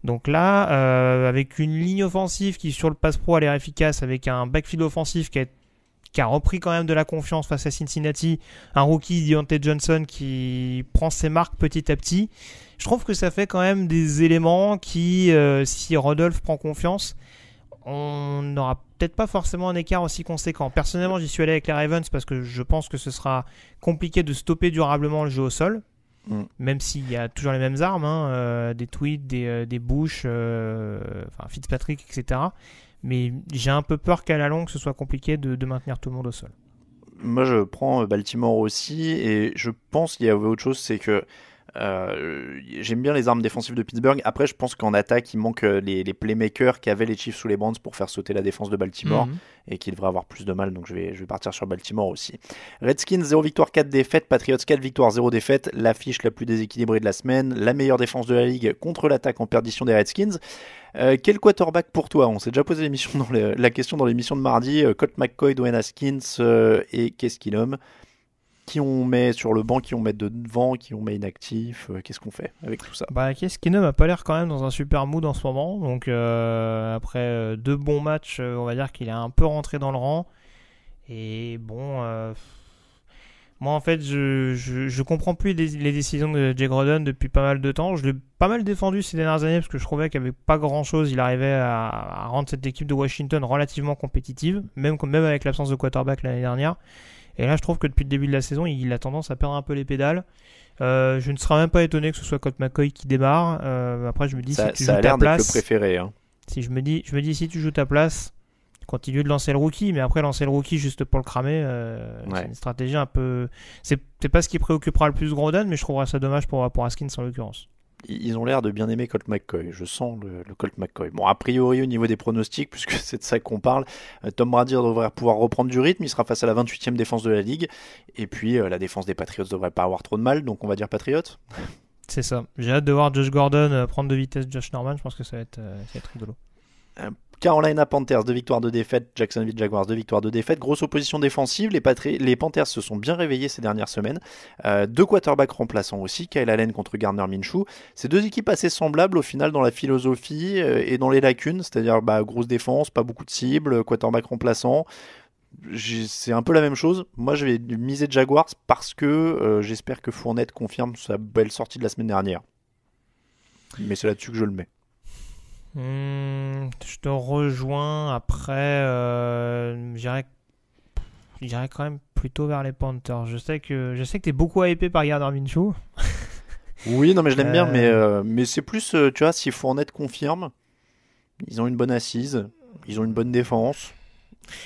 Donc là, avec une ligne offensive qui sur le pass pro a l'air efficace, avec un backfield offensif qui a repris quand même de la confiance face à Cincinnati, un rookie Deontay Johnson qui prend ses marques petit à petit. Je trouve que ça fait quand même des éléments qui, si Rodolphe prend confiance, on n'aura peut-être pas forcément un écart aussi conséquent. Personnellement, j'y suis allé avec les Ravens parce que je pense que ce sera compliqué de stopper durablement le jeu au sol, même s'il y a toujours les mêmes armes, des Tweed, des Bush, Fitzpatrick, etc. Mais j'ai un peu peur qu'à la longue, ce soit compliqué de maintenir tout le monde au sol. Moi, je prends Baltimore aussi, et je pense qu'il y avait autre chose, c'est que j'aime bien les armes défensives de Pittsburgh. Après, je pense qu'en attaque, il manque les playmakers qu'avaient les Chiefs sous les Browns pour faire sauter la défense de Baltimore, et qui devraient avoir plus de mal, donc je vais partir sur Baltimore aussi. Redskins, 0 victoire, 4 défaites. Patriots, 4 victoires, 0 défaites. L'affiche la plus déséquilibrée de la semaine. La meilleure défense de la ligue contre l'attaque en perdition des Redskins. Quel quarterback pour toi? On s'est déjà posé la question dans l'émission de mardi. Colt McCoy, Dwayne Haskins et qu'est-ce qu'il nomme? Qui on met sur le banc, qui on met devant, qui on met inactif, qu'est-ce qu'on fait avec tout ça? Qu'est-ce qui n'a pas l'air quand même dans un super mood en ce moment. Donc après 2 bons matchs, on va dire qu'il est un peu rentré dans le rang. Et bon, moi en fait je comprends plus les décisions de Jay Gruden depuis pas mal de temps. Je l'ai pas mal défendu ces dernières années parce que je trouvais qu'avec pas grand chose il arrivait à rendre cette équipe de Washington relativement compétitive, même avec l'absence de quarterback l'année dernière. Et là, je trouve que depuis le début de la saison, il a tendance à perdre un peu les pédales. Je ne serais même pas étonné que ce soit Colt McCoy qui démarre. Après, je me dis, si tu joues ta place... Ça a l'air d'être le préféré. Si je me dis, si tu joues ta place, continue de lancer le rookie. Mais après, lancer le rookie juste pour le cramer, c'est une stratégie un peu... C'est pas ce qui préoccupera le plus Gruden, mais je trouverais ça dommage pour Haskins en l'occurrence. Ils ont l'air de bien aimer Colt McCoy. Je sens le Colt McCoy. Bon, a priori, au niveau des pronostics, puisque c'est de ça qu'on parle, Tom Brady devrait pouvoir reprendre du rythme. Il sera face à la 28e défense de la ligue. Et puis, la défense des Patriots devrait pas avoir trop de mal. Donc, on va dire Patriots. C'est ça. J'ai hâte de voir Josh Gordon prendre de vitesse Josh Norman. Je pense que ça va être rigolo. Carolina Panthers, 2 victoires, 2 défaites. Jacksonville Jaguars, 2 victoires, 2 défaites. Grosse opposition défensive. Les Panthers se sont bien réveillés ces dernières semaines. 2 quarterbacks remplaçants aussi. Kyle Allen contre Gardner Minshew. C'est 2 équipes assez semblables au final dans la philosophie et dans les lacunes. C'est-à-dire grosse défense, pas beaucoup de cibles, quarterback remplaçant. C'est un peu la même chose. Moi, je vais miser Jaguars parce que j'espère que Fournette confirme sa belle sortie de la semaine dernière. Mais c'est là-dessus que je le mets. Je te rejoins. Après, j'irais quand même plutôt vers les Panthers. Je sais que t'es beaucoup hypé par Gardner Minshew. Oui, non, mais je l'aime bien, mais c'est plus, tu vois, si Fournette confirme, ils ont une bonne assise, ils ont une bonne défense.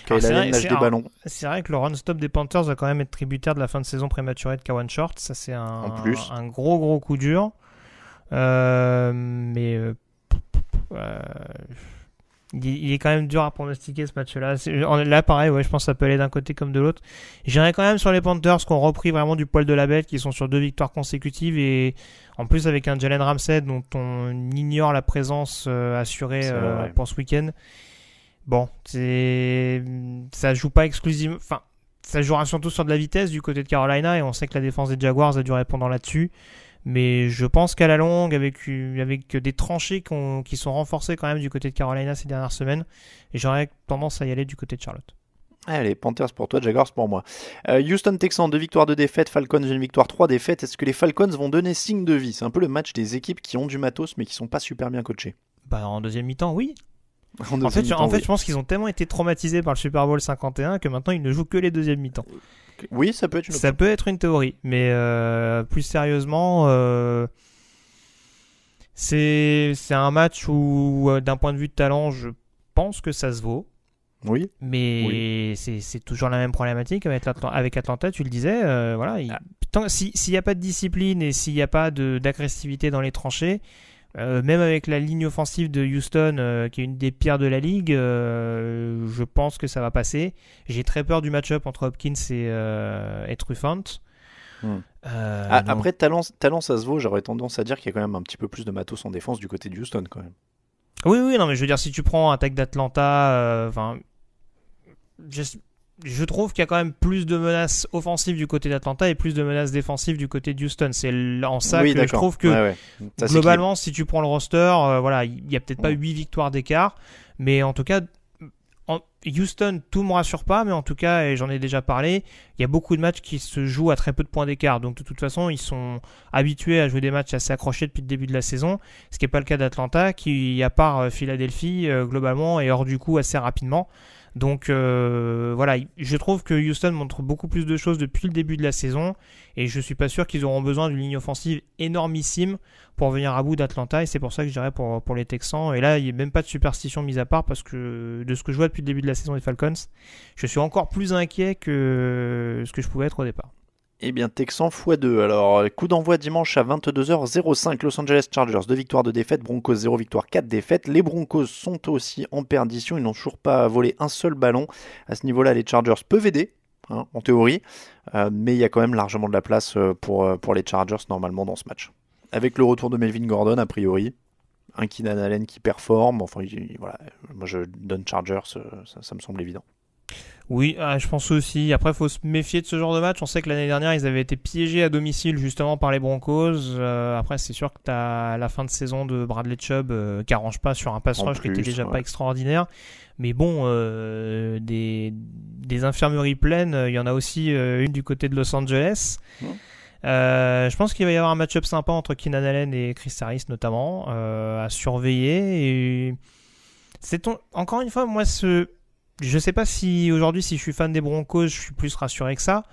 Kyle Allen lâche des ballons. C'est vrai que le run-stop des Panthers va quand même être tributaire de la fin de saison prématurée de Kawann Short. Ça, c'est un gros coup dur. Il est quand même dur à pronostiquer ce match-là. Là, pareil, je pense que ça peut aller d'un côté comme de l'autre. J'irai quand même sur les Panthers qui ont repris vraiment du poil de la bête, qui sont sur 2 victoires consécutives et en plus avec un Jalen Ramsey dont on ignore la présence assurée pour ce week-end. Bon, ça joue pas exclusivement. Enfin, ça jouera surtout sur de la vitesse du côté de Carolina et on sait que la défense des Jaguars a dû répondre là-dessus. Mais je pense qu'à la longue, avec des tranchées qui sont renforcées quand même du côté de Carolina ces dernières semaines, et j'aurais tendance à y aller du côté de Charlotte. Allez, Panthers pour toi, Jaguars pour moi. Houston Texans, 2 victoires, 2 défaites. Falcons, 1 victoire, 3 défaites. Est-ce que les Falcons vont donner signe de vie? C'est un peu le match des équipes qui ont du matos mais qui sont pas super bien coachées. En deuxième mi-temps, oui. En fait, je pense qu'ils ont tellement été traumatisés par le Super Bowl 51 que maintenant ils ne jouent que les deuxièmes mi-temps. Oui, ça peut être une option. Ça peut être une théorie, mais plus sérieusement, c'est un match où, d'un point de vue de talent, je pense que ça se vaut. Oui. Mais c'est toujours la même problématique avec Atlanta, tu le disais. S'il n'y a pas de discipline et s'il n'y a pas d'agressivité dans les tranchées, même avec la ligne offensive de Houston, qui est une des pires de la ligue, je pense que ça va passer. J'ai très peur du match-up entre Hopkins et Truffant. Après, talent, ça se vaut. J'aurais tendance à dire qu'il y a quand même un petit peu plus de matos en défense du côté de Houston, quand même. Oui, non, mais je veux dire, si tu prends attaque d'Atlanta, je trouve qu'il y a quand même plus de menaces offensives du côté d'Atlanta et plus de menaces défensives du côté de Houston. C'est en ça que je trouve que globalement, si tu prends le roster, il n'y a peut-être pas 8 victoires d'écart, mais en tout cas, Houston, tout ne me rassure pas, mais en tout cas, et j'en ai déjà parlé, il y a beaucoup de matchs qui se jouent à très peu de points d'écart. Donc de toute façon, ils sont habitués à jouer des matchs assez accrochés depuis le début de la saison, ce qui n'est pas le cas d'Atlanta, qui, à part Philadelphie, globalement, est hors du coup assez rapidement. Donc je trouve que Houston montre beaucoup plus de choses depuis le début de la saison et je suis pas sûr qu'ils auront besoin d'une ligne offensive énormissime pour venir à bout d'Atlanta et c'est pour ça que je dirais pour les Texans. Et là, il n'y a même pas de superstition mise à part parce que de ce que je vois depuis le début de la saison des Falcons, je suis encore plus inquiet que ce que je pouvais être au départ. Eh bien, Texans x2. Alors, coup d'envoi dimanche à 22h05. Los Angeles Chargers, 2 victoires, 2 défaites. Broncos, 0 victoire, 4 défaites. Les Broncos sont aussi en perdition. Ils n'ont toujours pas volé un seul ballon. À ce niveau-là, les Chargers peuvent aider, en théorie. Mais il y a quand même largement de la place pour les Chargers, normalement, dans ce match. Avec le retour de Melvin Gordon, a priori. Un Keenan Allen qui performe. Enfin, voilà. Moi, je donne Chargers. Ça me semble évident. Oui, je pense aussi. Après, il faut se méfier de ce genre de match. On sait que l'année dernière, ils avaient été piégés à domicile justement par les Broncos. Après, c'est sûr que tu as la fin de saison de Bradley Chubb qui arrange pas sur un pass rush qui était déjà pas extraordinaire. Mais bon, des infirmeries pleines, il y en a aussi une du côté de Los Angeles. Je pense qu'il va y avoir un match-up sympa entre Keenan Allen et Chris Harris notamment à surveiller. Et encore une fois, moi, je sais pas si aujourd'hui, si je suis fan des Broncos, je suis plus rassuré que ça.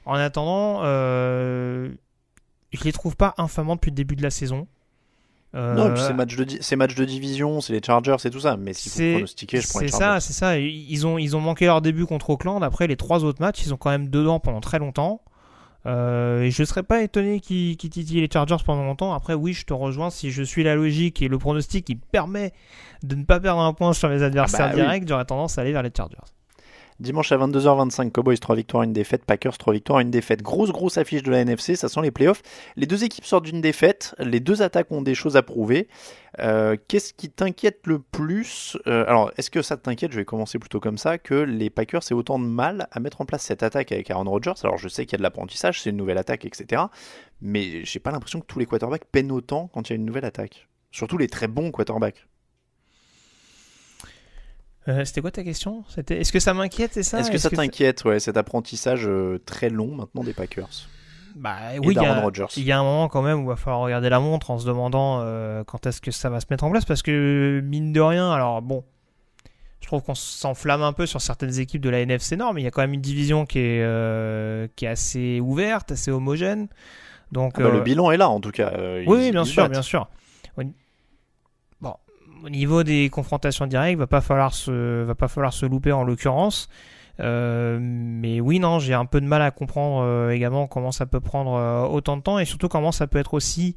En attendant, je les trouve pas infamants depuis le début de la saison. Non, et puis c'est match de division, c'est les Chargers et tout ça. Mais s'il faut pronostiquer, je prends les Chargers. C'est ça. Ils ont manqué leur début contre Oakland. Après, les 3 autres matchs, ils ont quand même dedans pendant très longtemps. Et je serais pas étonné qu'ils titillent les Chargers pendant longtemps. Après, oui, je te rejoins. Si je suis la logique et le pronostic qui permet de ne pas perdre un point sur les adversaires directs, j'aurais tendance à aller vers les Chargers. Dimanche à 22h25, Cowboys 3 victoires, 1 défaite, Packers 3 victoires, 1 défaite. Grosse affiche de la NFC, ça sent les playoffs. Les deux équipes sortent d'une défaite, les deux attaques ont des choses à prouver. Qu'est-ce qui t'inquiète le plus ? Alors, est-ce que ça t'inquiète, je vais commencer plutôt comme ça, que les Packers aient autant de mal à mettre en place cette attaque avec Aaron Rodgers ? Alors, je sais qu'il y a de l'apprentissage, c'est une nouvelle attaque, etc. Mais j'ai pas l'impression que tous les quarterbacks peinent autant quand il y a une nouvelle attaque. Surtout les très bons quarterbacks. C'était quoi ta question ? Est-ce que ça m'inquiète, c'est ça ? Est-ce que ça t'inquiète, cet apprentissage très long maintenant des Packers ? Oui, il y a un moment quand même où il va falloir regarder la montre en se demandant quand est-ce que ça va se mettre en place, parce que mine de rien, alors bon, je trouve qu'on s'enflamme un peu sur certaines équipes de la NFC Nord, mais il y a quand même une division qui est assez ouverte, assez homogène. Donc, le bilan est là en tout cas. Oui, bien sûr. au niveau des confrontations directes, va pas falloir se louper en l'occurrence. Mais oui, non, j'ai un peu de mal à comprendre également comment ça peut prendre autant de temps et surtout comment ça peut être aussi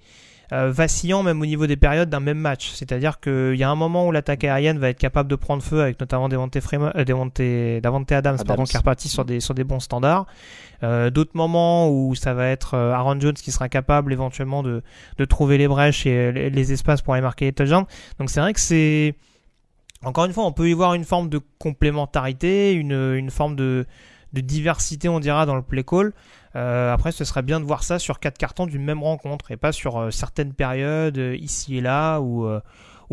vacillant même au niveau des périodes d'un même match. C'est-à-dire qu'il y a un moment où l'attaque aérienne va être capable de prendre feu avec notamment Davante Adams. Qui est reparti sur des bons standards. D'autres moments où ça va être Aaron Jones qui sera capable éventuellement de trouver les brèches et les espaces pour aller marquer les touchdowns. Donc c'est vrai que c'est... Encore une fois, on peut y voir une forme de complémentarité, une forme de diversité, on dira, dans le play call. Après, ce serait bien de voir ça sur 4 cartons d'une même rencontre et pas sur certaines périodes ici et là où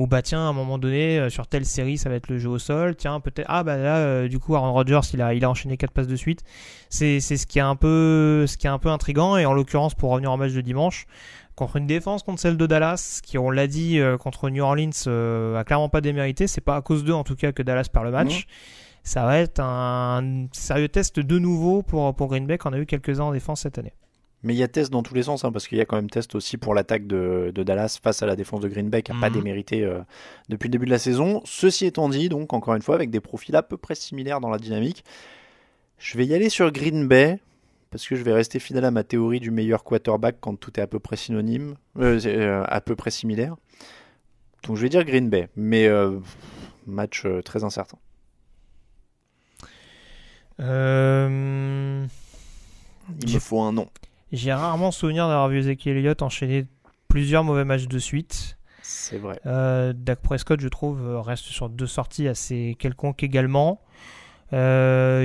bah tiens, à un moment donné, sur telle série, ça va être le jeu au sol. Tiens, peut-être du coup, Aaron Rodgers, il a enchaîné 4 passes de suite. C'est ce qui est un peu intriguant. Et en l'occurrence, pour revenir au match de dimanche, contre une défense contre celle de Dallas, qui, on l'a dit, contre New Orleans, a clairement pas démérité. C'est pas à cause d'eux, en tout cas, que Dallas perd le match. Ça va être un sérieux test de nouveau pour Green Bay, qu'on a eu quelques-uns en défense cette année. Mais il y a test dans tous les sens, parce qu'il y a quand même test aussi pour l'attaque de Dallas face à la défense de Green Bay, qui n'a pas démérité depuis le début de la saison. Ceci étant dit, donc encore une fois, avec des profils à peu près similaires dans la dynamique, je vais y aller sur Green Bay, parce que je vais rester fidèle à ma théorie du meilleur quarterback quand tout est à peu près synonyme, à peu près similaire. Donc je vais dire Green Bay, mais match très incertain. Il me faut un nom. J'ai rarement souvenir d'avoir vu Ezekiel Elliott enchaîner plusieurs mauvais matchs de suite. C'est vrai. Dak Prescott, je trouve, reste sur 2 sorties assez quelconques également. Il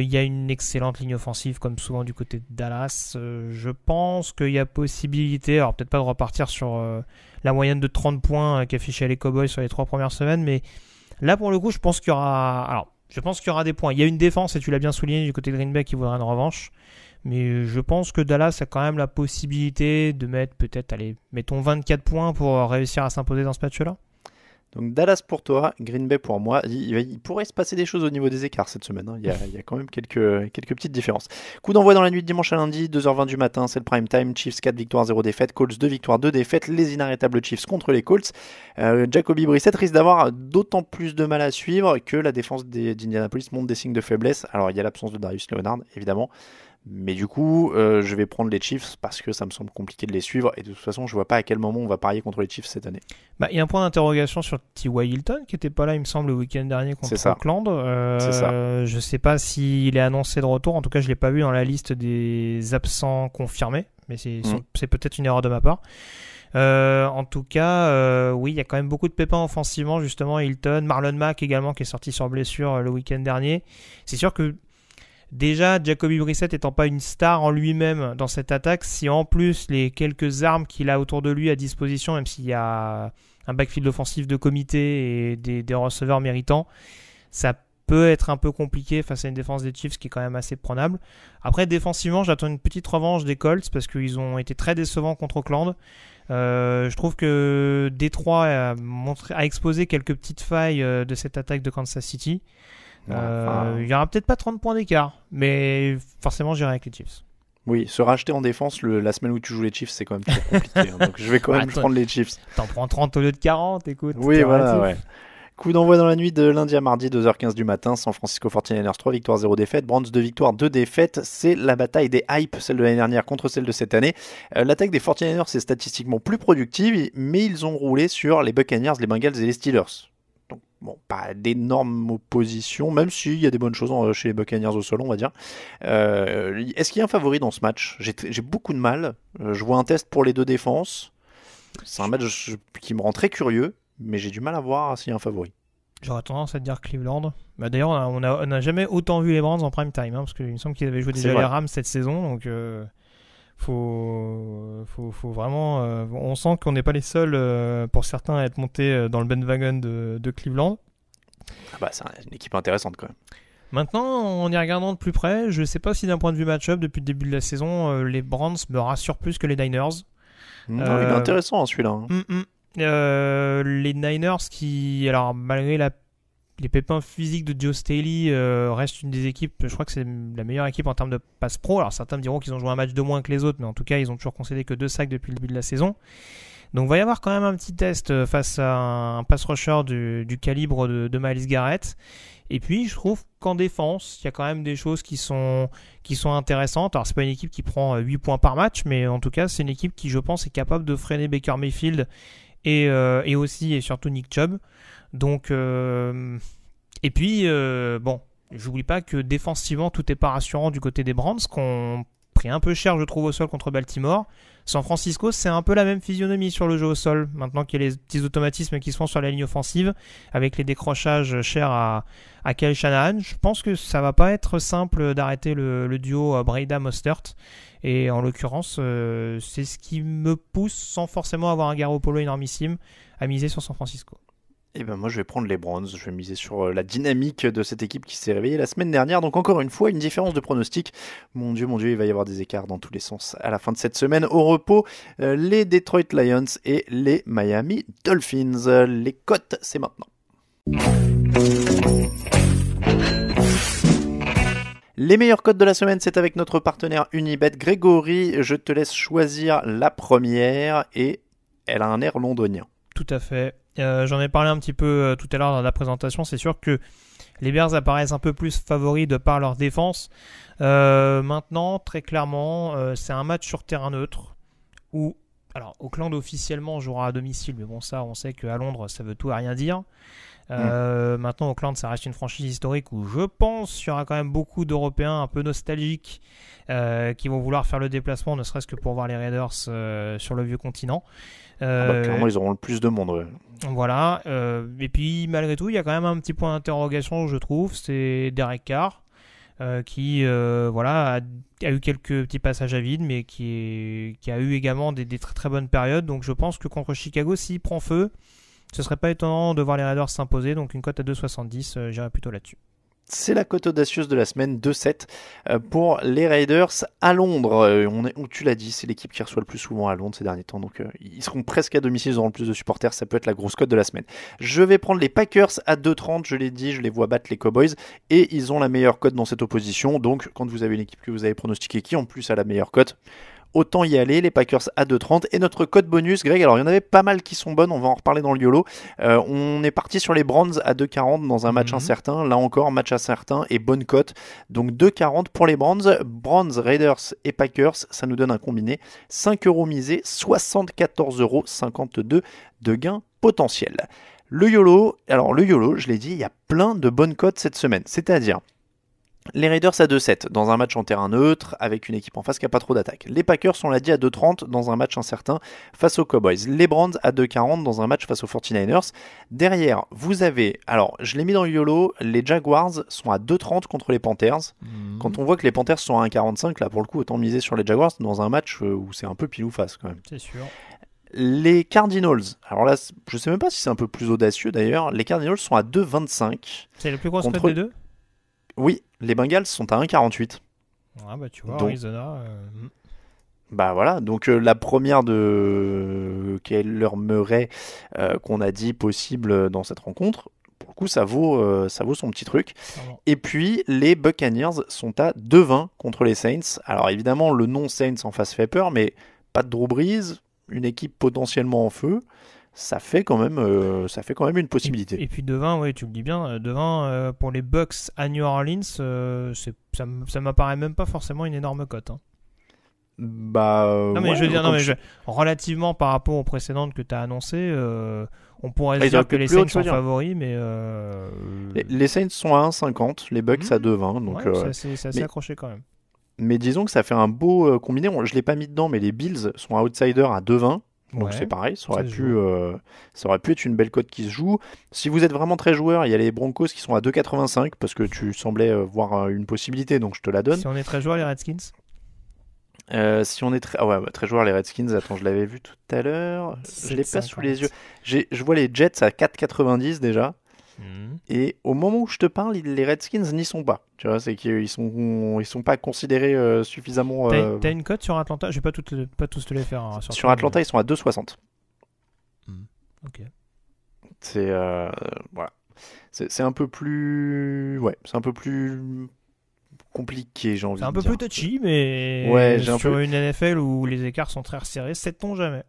y a une excellente ligne offensive, comme souvent du côté de Dallas. Je pense qu'il y a possibilité, alors peut-être pas de repartir sur la moyenne de 30 points qu'affichaient les Cowboys sur les 3 premières semaines, mais là, pour le coup, je pense qu'il y aura des points. Il y a une défense, et tu l'as bien souligné, du côté de Green Bay qui voudra une revanche. Mais je pense que Dallas a quand même la possibilité de mettre peut-être, mettons 24 points pour réussir à s'imposer dans ce match-là. Donc Dallas pour toi, Green Bay pour moi. Il pourrait se passer des choses au niveau des écarts cette semaine. Il y a quand même quelques petites différences. Coup d'envoi dans la nuit de dimanche à lundi, 2h20 du matin, c'est le prime time. Chiefs 4 victoires, 0 défaites. Colts 2 victoires, 2 défaites. Les inarrêtables Chiefs contre les Colts. Jacoby Brissett risque d'avoir d'autant plus de mal à suivre que la défense d'Indianapolis montre des signes de faiblesse. Alors il y a l'absence de Darius Leonard, évidemment. Mais du coup, je vais prendre les Chiefs parce que ça me semble compliqué de les suivre. Et de toute façon, je vois pas à quel moment on va parier contre les Chiefs cette année. Il y a un point d'interrogation sur T.Y. Hilton qui n'était pas là, il me semble, le week-end dernier contre Oakland. C'est ça. Je sais pas s'il est annoncé de retour. En tout cas, je l'ai pas vu dans la liste des absents confirmés. Mais c'est peut-être une erreur de ma part. En tout cas, oui, il y a quand même beaucoup de pépins offensivement, justement. Hilton, Marlon Mack également qui est sorti sur blessure le week-end dernier. C'est sûr que déjà, Jacoby Brissett étant pas une star en lui-même dans cette attaque, si en plus les quelques armes qu'il a autour de lui à disposition, même s'il y a un backfield offensif de comité et des receveurs méritants, ça peut être un peu compliqué face à une défense des Chiefs qui est quand même assez prenable. Après, défensivement, j'attends une petite revanche des Colts parce qu'ils ont été très décevants contre Oakland. Je trouve que Détroit a exposé quelques petites failles de cette attaque de Kansas City. Il y aura peut-être pas 30 points d'écart, mais forcément j'irai avec les Chiefs. Oui, se racheter en défense la semaine où tu joues les Chiefs, c'est quand même trop compliqué. Donc je vais quand même prendre les Chiefs. T'en prends 30 au lieu de 40, écoute. Oui, voilà, ouais. Coup d'envoi dans la nuit de lundi à mardi, 2h15 du matin. San Francisco 49ers, 3 victoires, 0 défaites. Browns, 2 victoires, 2 défaites. C'est la bataille des hypes, celle de l'année dernière contre celle de cette année. L'attaque des 49ers est statistiquement plus productive, mais ils ont roulé sur les Buccaneers, les Bengals et les Steelers. Donc, bon, pas d'énorme opposition, même s'il y a des bonnes choses chez les Buccaneers au sol, on va dire. Est-ce qu'il y a un favori dans ce match ? J'ai beaucoup de mal. Je vois un test pour les deux défenses. C'est un match qui me rend très curieux, mais j'ai du mal à voir s'il y a un favori. J'aurais tendance à te dire Cleveland. D'ailleurs, on n'a jamais autant vu les Browns en prime time, parce qu'il me semble qu'ils avaient joué déjà les Rams cette saison, donc faut vraiment. On sent qu'on n'est pas les seuls, pour certains, à être montés dans le bandwagon de Cleveland. C'est une équipe intéressante quand même. Maintenant, en y regardant de plus près, je ne sais pas si d'un point de vue match-up, depuis le début de la saison, les Browns me rassurent plus que les Niners. Il est intéressant celui-là. Les Niners qui, alors malgré les pépins physiques de Joe Staley, restent une des équipes, je crois que c'est la meilleure équipe en termes de passe pro. Alors certains me diront qu'ils ont joué un match de moins que les autres, mais en tout cas ils ont toujours concédé que 2 sacks depuis le début de la saison. Donc il va y avoir quand même un petit test face à un pass rusher du calibre de Myles Garrett. Et puis je trouve qu'en défense, il y a quand même des choses qui sont intéressantes. Alors c'est pas une équipe qui prend 8 points par match, mais en tout cas c'est une équipe qui, je pense, est capable de freiner Baker Mayfield et aussi et surtout Nick Chubb. Donc et puis bon, j'oublie pas que défensivement tout est pas rassurant du côté des Browns, qu'on pris un peu cher, je trouve, au sol contre Baltimore. San Francisco, c'est un peu la même physionomie sur le jeu au sol, maintenant qu'il y a les petits automatismes qui se font sur la ligne offensive, avec les décrochages chers à Kyle Shanahan. Je pense que ça va pas être simple d'arrêter le duo Breda-Mostert. Et en l'occurrence, c'est ce qui me pousse, sans forcément avoir un Garoppolo énormissime, à miser sur San Francisco. Et ben moi je vais prendre les Browns, je vais miser sur la dynamique de cette équipe qui s'est réveillée la semaine dernière, donc encore une fois une différence de pronostic. Mon Dieu, il va y avoir des écarts dans tous les sens à la fin de cette semaine. Au repos, les Detroit Lions et les Miami Dolphins. Les cotes, c'est maintenant. Les meilleures cotes de la semaine, c'est avec notre partenaire Unibet. Grégory, je te laisse choisir la première et elle a un air londonien. Tout à fait. J'en ai parlé un petit peu tout à l'heure dans la présentation. C'est sûr que les Bears apparaissent un peu plus favoris de par leur défense. Maintenant, très clairement, c'est un match sur terrain neutre où, alors, Auckland officiellement jouera à domicile, mais bon, ça, on sait qu'à Londres, ça veut tout et rien dire. Maintenant, Auckland, ça reste une franchise historique où je pense qu'il y aura quand même beaucoup d'Européens un peu nostalgiques qui vont vouloir faire le déplacement, ne serait-ce que pour voir les Raiders sur le vieux continent. Clairement, ils auront le plus de monde. Ouais. Voilà. Et puis, malgré tout, il y a quand même un petit point d'interrogation, je trouve. C'est Derek Carr qui a eu quelques petits passages à vide, mais qui a eu également des très très bonnes périodes. Donc, je pense que contre Chicago, s'il prend feu, ce serait pas étonnant de voir les Raiders s'imposer. Donc, une cote à 2,70, j'irais plutôt là-dessus. C'est la cote audacieuse de la semaine, 2-7 pour les Raiders à Londres. Tu l'as dit, c'est l'équipe qui reçoit le plus souvent à Londres ces derniers temps, donc ils seront presque à domicile, ils auront le plus de supporters, ça peut être la grosse cote de la semaine. Je vais prendre les Packers à 2,30, je l'ai dit, je les vois battre les Cowboys, et ils ont la meilleure cote dans cette opposition, donc quand vous avez une équipe que vous avez pronostiquée qui en plus a la meilleure cote, autant y aller, les Packers à 2,30. Et notre code bonus, Greg, alors il y en avait pas mal qui sont bonnes, on va en reparler dans le YOLO. On est parti sur les Browns à 2,40 dans un match incertain. Là encore, match incertain et bonne cote. Donc 2,40 pour les Browns. Browns, Raiders et Packers, ça nous donne un combiné. 5 € misés, 74,52 € de gain potentiel. Le YOLO, je l'ai dit, il y a plein de bonnes cotes cette semaine. C'est-à-dire les Raiders à 2,7 dans un match en terrain neutre avec une équipe en face qui n'a pas trop d'attaque. Les Packers, on l'a dit, à 2,30 dans un match incertain face aux Cowboys. Les Browns à 2,40 dans un match face aux 49ers. Derrière, vous avez, alors je l'ai mis dans le YOLO, les Jaguars sont à 2,30 contre les Panthers. Quand on voit que les Panthers sont à 1,45, là pour le coup, autant miser sur les Jaguars dans un match où c'est un peu pile ou face quand même. C'est sûr. Les Cardinals, alors là, je sais même pas si c'est un peu plus audacieux d'ailleurs, les Cardinals sont à 2,25. C'est la plus grosse cote des deux ? Oui, les Bengals sont à 1,48. Ah bah tu vois, donc, Arizona... Bah voilà, donc la première de Kyler Murray qu'on a dit possible dans cette rencontre, pour le coup ça vaut son petit truc. Et puis les Buccaneers sont à 2,20 contre les Saints. Alors évidemment le nom Saints en face fait peur, mais pas de Drew Brees, une équipe potentiellement en feu. Ça fait quand même une possibilité. Et puis devant, oui, tu le dis bien, devant pour les Bucks à New Orleans, ça m'apparaît même pas forcément une énorme cote. Hein. Non mais je veux dire, relativement par rapport aux précédentes que tu as annoncées, on pourrait dire que les Saints sont favoris, mais les Saints sont à 1,50, les Bucks à 2,20, donc c'est assez accroché quand même. Mais disons que ça fait un beau combiné. Je l'ai pas mis dedans, mais les Bills sont outsiders à 2,20. Donc c'est pareil, ça aurait pu être une belle cote qui se joue. Si vous êtes vraiment très joueur, il y a les Broncos qui sont à 2,85 parce que tu semblais voir une possibilité, donc je te la donne. Si on est très joueur, les Redskins si on est très joueur, les Redskins, attends, je l'avais vu tout à l'heure, je l'ai pas sous les yeux. Je vois les Jets à 4,90 déjà. Et au moment où je te parle, les Redskins n'y sont pas. Tu vois, c'est qu'ils sont pas considérés suffisamment. T'as une cote sur Atlanta ? Je vais pas tous te les faire. Hein, sur Atlanta, ils sont à 2,60. Ok. C'est voilà. C'est un peu plus compliqué, j'ai envie de dire. C'est un peu plus touchy, mais sur une NFL où les écarts sont très resserrés, sait-on jamais.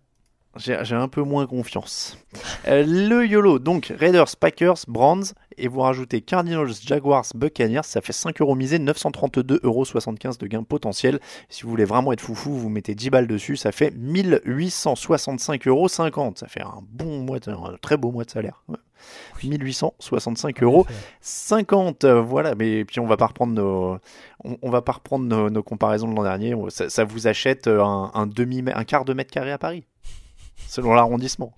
J'ai un peu moins confiance. Le YOLO, donc Raiders, Packers, Browns, et vous rajoutez Cardinals, Jaguars, Buccaneers, ça fait 5 € misés, 932,75 € de gain potentiel. Si vous voulez vraiment être foufou, vous mettez 10 balles dessus, ça fait 1865,50 €. Ça fait un très beau mois de salaire. Ouais. 1865,50 €. Voilà, mais puis on va pas reprendre nos comparaisons de l'an dernier. Ça vous achète un quart de mètre carré à Paris, selon l'arrondissement.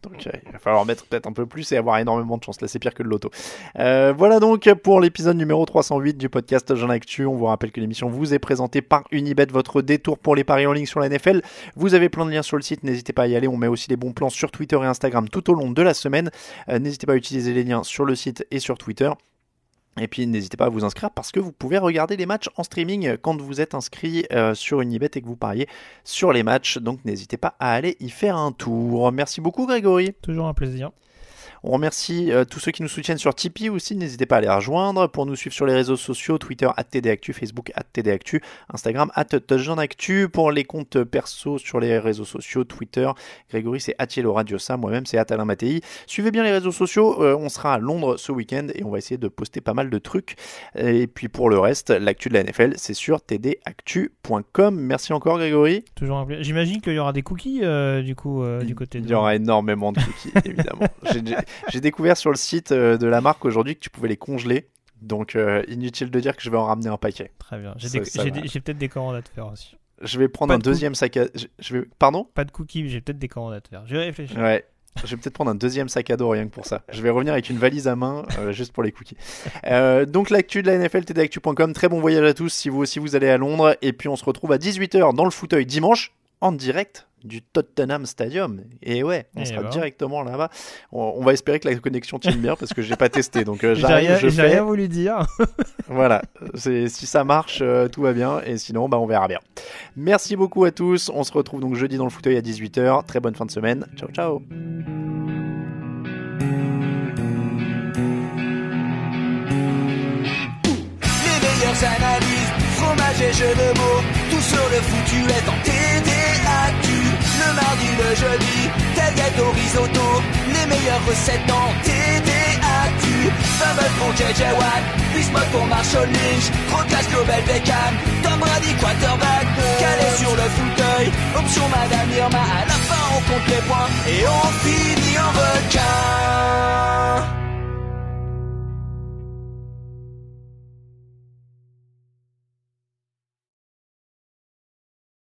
Donc il va falloir mettre peut-être un peu plus et avoir énormément de chance. Là, c'est pire que le loto. Voilà donc pour l'épisode numéro 308 du podcast Jean Actu. On vous rappelle que l'émission vous est présentée par Unibet, votre détour pour les paris en ligne sur la NFL. Vous avez plein de liens sur le site, n'hésitez pas à y aller. On met aussi les bons plans sur Twitter et Instagram tout au long de la semaine. N'hésitez pas à utiliser les liens sur le site et sur Twitter. Et puis n'hésitez pas à vous inscrire parce que vous pouvez regarder les matchs en streaming quand vous êtes inscrit sur Unibet et que vous pariez sur les matchs. Donc n'hésitez pas à aller y faire un tour. Merci beaucoup Grégory. Toujours un plaisir. On remercie tous ceux qui nous soutiennent sur Tipeee aussi. N'hésitez pas à les rejoindre. Pour nous suivre sur les réseaux sociaux, Twitter @TDActu, Facebook @TDActu, Instagram @TouchdownActu. Pour les comptes perso sur les réseaux sociaux, Twitter, Grégory c'est @YeloRadiosa, moi-même c'est @Alain Mattei. Suivez bien les réseaux sociaux. On sera à Londres ce week-end et on va essayer de poster pas mal de trucs. Et puis pour le reste, l'actu de la NFL, c'est sur tdactu.com. Merci encore Grégory. Toujours un plaisir. J'imagine qu'il y aura des cookies du côté de... Il y aura énormément de cookies, évidemment. J'ai découvert sur le site de la marque aujourd'hui que tu pouvais les congeler. Donc, inutile de dire que je vais en ramener un paquet. Très bien. J'ai peut-être des commandes à te faire aussi. Je vais prendre un deuxième sac à... Pardon ? Pas de cookies, mais j'ai peut-être des commandes à te faire. Je vais réfléchir. Ouais. Je vais peut-être prendre un deuxième sac à dos rien que pour ça. Je vais revenir avec une valise à main juste pour les cookies. Donc l'actu de la NFL, tdactu.com. Très bon voyage à tous si vous aussi vous allez à Londres. Et puis on se retrouve à 18h dans le fauteuil dimanche en direct du Tottenham Stadium. Et ouais, on sera directement là-bas. On va espérer que la connexion tienne bien parce que j'ai pas testé. Donc j'ai rien voulu dire. Voilà, si ça marche, tout va bien. Et sinon, on verra bien. Merci beaucoup à tous. On se retrouve donc jeudi dans le fauteuil à 18h. Très bonne fin de semaine. Ciao, ciao. Les meilleures analyses, fromage et jeux de mots, tout sur le foutu est en TDActu. Le mardi, le jeudi, tailgate au risotto, les meilleures recettes en TDActu. Fumble pour JJ Watt, Bismuth pour Marshall Lynch, Rocas Global Beckham, Tom Brady quarterback, calé sur le fauteuil, option Madame Irma, à la fin on compte les points et on finit en requin.